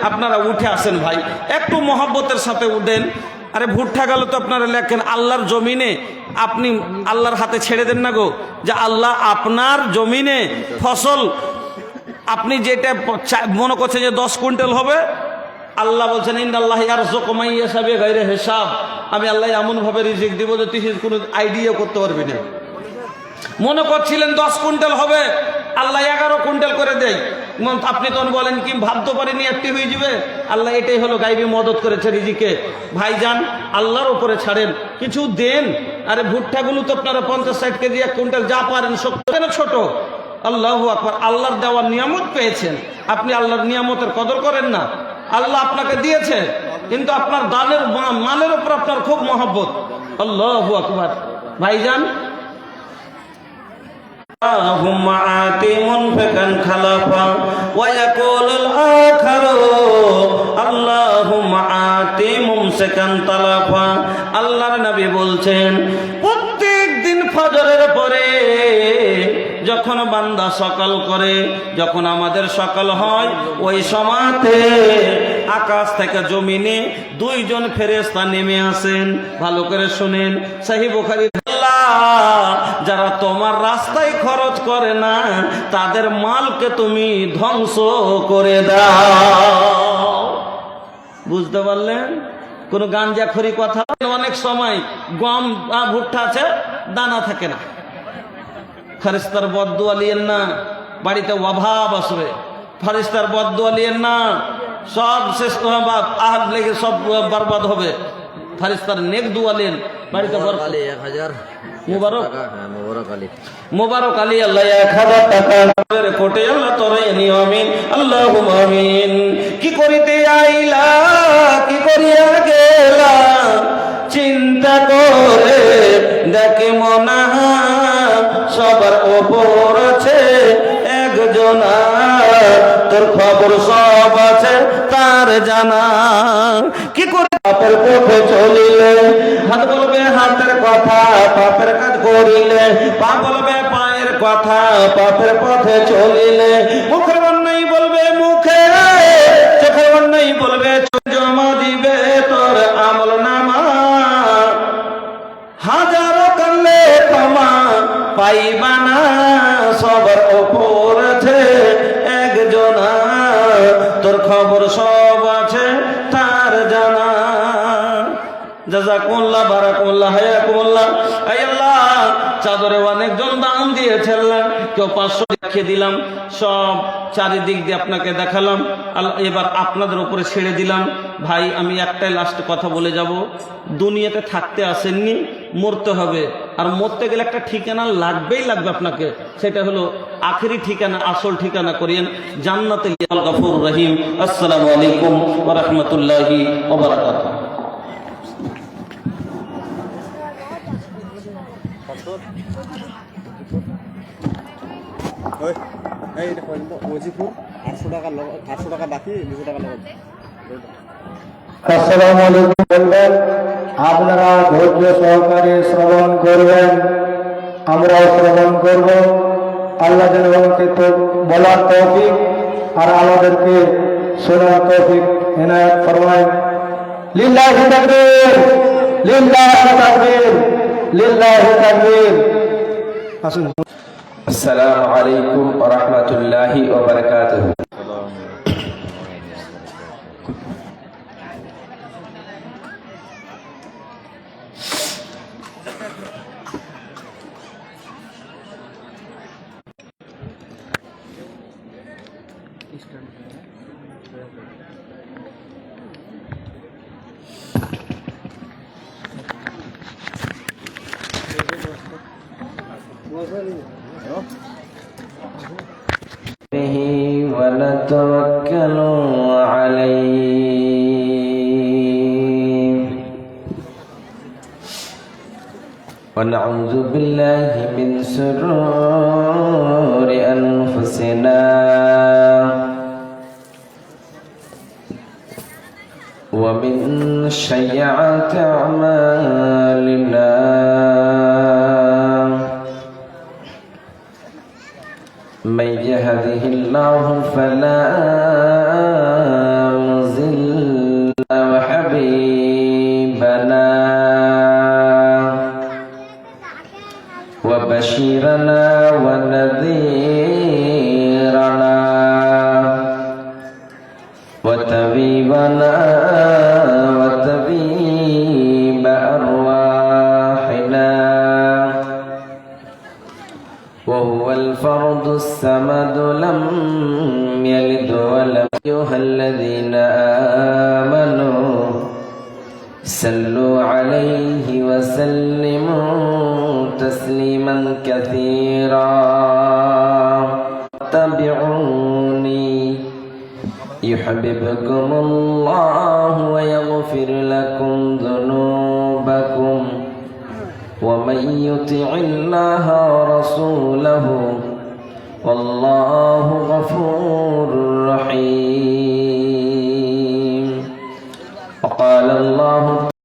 আপনারা উঠে আসেন ভাই, একটু মহব্বতের সাথে উঠেন। আরে ভুট্টা গেল তো আপনারা লেখেন আল্লাহর জমিনে, আপনি আল্লাহর হাতে ছেড়ে দেন না গো, যে আল্লাহ আপনার জমিনে ফসল আপনি যেটা মনে করছেন যে 10 কুইন্টাল হবে, আল্লাহ বলছেন ইন্নাল্লাহ ইয়ারযুকু মান ইয়াশা বিগাইরি হিসাব, আমি আল্লাহ এমন ভাবে রিজিক দিব যে তুই কোনো আইডিয়া করতে পারবি না। মনে করছিলেন 10 কুইন্টাল হবে, আল্লাহ 11 কুইন্টাল করে দেয়। আপনি তখন বলেন কি ভাবতে পারিনি একটি হয়ে যাবে। আল্লাহ এটাই হলো গাইবী মদত করেছে রিজিকে। ভাইজান আল্লাহর উপরে ছাড়েন, কিছু দেন। আরে ভুট্টাগুলো তো আপনারা 50-60 কেজি 1 কুইন্টাল যা পারেন কেন ছোট। আল্লাহু আকবার, আল্লাহর দেওয়ার নিয়ামত পেয়েছেন, আপনি আল্লাহর নিয়ামতের কদর করেন না। আল্লাহ আপনাকে দিয়েছে, কিন্তু আপনার দানের মালের উপর আপনার খুব মহব্বত। আল্লাহু আকবার। ভাইজান اللهم آت منفقا خلفا ويقول الآخر اللهم آت ممسكا تلفا। আল্লাহর নবী বলছেন প্রত্যেক দিন ফজরের পরে যখন বান্দা সকাল করে, যখন আমাদের সকাল হয়, ওই সময়তে আকাশ থেকে জমিনে 2 জন ফেরেশতা নেমে আসেন। ভালো করে শুনেন, সহিহ বুখারী, যারা তোমার রাস্তায় খরচ করে না তাদের মালকে তুমি ধ্বংস করে দাও। বুঝতে পারলেন? কোন গাঞ্জাখড়ি কথা। অনেক সময় গম ভুট্টা আছে, দানা থাকে না, ফেরেশতার বদদুয়া লিয়েন না, বাড়িতে অভাব আসবে। ফেরেশতার বদদুয়া লিয়েন না, সব শেষ আহাদ লেগে সব বরবাদ হবে। ফেরেশতার নেক দুয়া লেন, বাড়িতে বরকত। 1000 মুবারক, মুবারক আলী আল্লাহ 1000 টাকা কোটে আল্লাহ তোরাই নিও আমিন, আল্লাহুম্মা আমিন। কি করিতে আইলা কি করিয়া গেলা, চিন্তা করে দেখে মনা সবার ওপর আছে একজনা, তোর খবর সব আছে তার জানা। কি করে পাপের পথে চলিলে হাত বলবে হাতের কথা, পাপের কাজ করিলে পা বলবে পায়ের কথা, পাপের পথে চলিলে মুখের অন্যায় বলবে মুখে, চোখের অন্যায় বলবে জমা দিবে তোর আমল নামা। হাজারো কালে ক্ষমা পাইবা না, সবার ওপর আছে একজনা, তোর খবর সব আছে তার জানা। জাযাকুমুল্লাহ, বারাকাল্লাহ, হায়াকুমুল্লাহ। আয় আল্লাহ, চাদরে অনেকজন দান দিয়েছেন, কেউ 500 রেখে দিলাম, সব চারিদিক দিয়ে আপনাকে দেখালাম। এবার আপনাদের উপরে ছেড়ে দিলাম। ভাই আমি একটাই লাস্ট কথা বলে যাব, দুনিয়াতে থাকতে আসেননি, মরতে হবে। আর মরতে গেলে একটা ঠিকানা লাগবেই লাগবে আপনাকে, সেটা হলো আখেরি ঠিকানা, আসল ঠিকানা করিয়েন জান্নাতে। আল গফুর রহিম। আসসালামু আলাইকুম ওয়া রাহমাতুল্লাহি ওয়া বারাকাতুহু। আসসালামু আলাইকুম বলবেন, আপনারা ধৈর্য সহকারে শ্রবণ করবেন, আমরাও শ্রবণ করব। আল্লাহ যেন আমাকে তো বলার তৌফিক আর আমাদেরকে শোনার তৌফিক এনায়েত ফরমায়। লিল্লাহি তাকবীর, লিল্লাহি তাকবীর, লিল্লাহি তাকবীর। আসুন। আসসালামু আলাইকুম ওয়া রাহমাতুল্লাহি ওয়া বারাকাতুহু। ونتوكل عليه ونعوذ بالله من شرور أنفسنا ومن سيئات أعمالنا من يهده الله فلا بشيرنا ونذيرنا وطبيبنا وطبيب أرواحنا، وهو الفرد الصمد لم يلد ولم أيها الذين آمنوا صلوا عليه وسلموا تسليما كثيرا. اتبعوني يحببكم الله ويغفر لكم ذنوبكم، ومن يطع الله ورسوله والله غفور رحيم. وقال الله